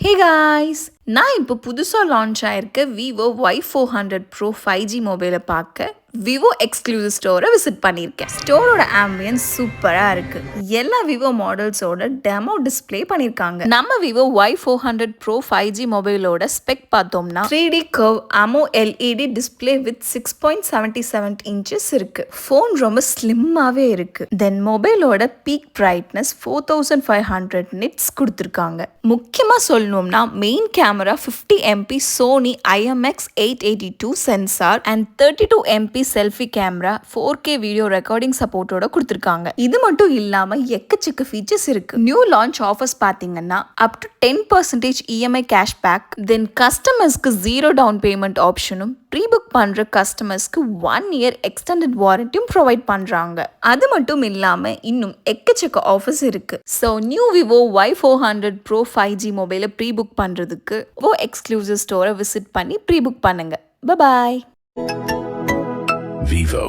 Hey guys, நான் இப்போ புதுசாக லான்ச் ஆயிருக்க விவோ Y400 Pro 5G மொபைலை பார்க்க விவோ எக்ஸ்க்ளூசிவ் ஸ்டோரை விசிட் பண்ணியிருக்கேன். ஸ்டோரோட ஆம்பியன்ஸ் சூப்பராக இருக்கு. எல்லா விவோ மாடல்ஸோட டெமோ டிஸ்பிளே பண்ணியிருக்காங்க. நம்ம விவோ Y400 Pro 5G மொபைலோட ஸ்பெக் பார்த்தோம்னா 3D curve AMO LED display with 6.77 inches இருக்கு. ஃபோன் ரொம்ப ஸ்லிம்மாகவே இருக்கு. தென் மொபைலோட பீக் பிரைட்னஸ் 4500 நிட்ஸ் கொடுத்துருக்காங்க. முக்கியமாக சொல்லணும்னா main camera 50 MP Sony IMX 882 sensor and 32 MP selfie camera 4K video recording சப்போர்ட்டோட கொடுத்துருக்காங்க. இது மட்டும் இல்லாம எக்கச்சக்க ஃபீச்சர்ஸ் இருக்கு. நியூ லான்ச் ஆஃபர்ஸ் பாத்தீங்கன்னா up to 10% EMI cashback, then கஸ்டமர்ஸ்க்கு 0 டவுன் பேமெண்ட் ஆப்ஷனும், ப்ரீ புக் பண்ற கஸ்டமர்ஸ்க்கு 1 இயர் எக்ஸ்டெண்டட் வாரண்டியும் ப்ரொவைட் பண்றாங்க. அது மட்டும் இல்லாம இன்னும் எக்கச்சக்க ஆஃபர்ஸ் இருக்கு. So new Vivo Y400 Pro 5G மொபைலை ப்ரீ புக் பண்றதுக்கு விவோ எக்ஸ்க்ளூசிவ் ஸ்டோரை விசிட் பண்ணி ப்ரீ புக் பண்ணுங்க. பாய். Vivo.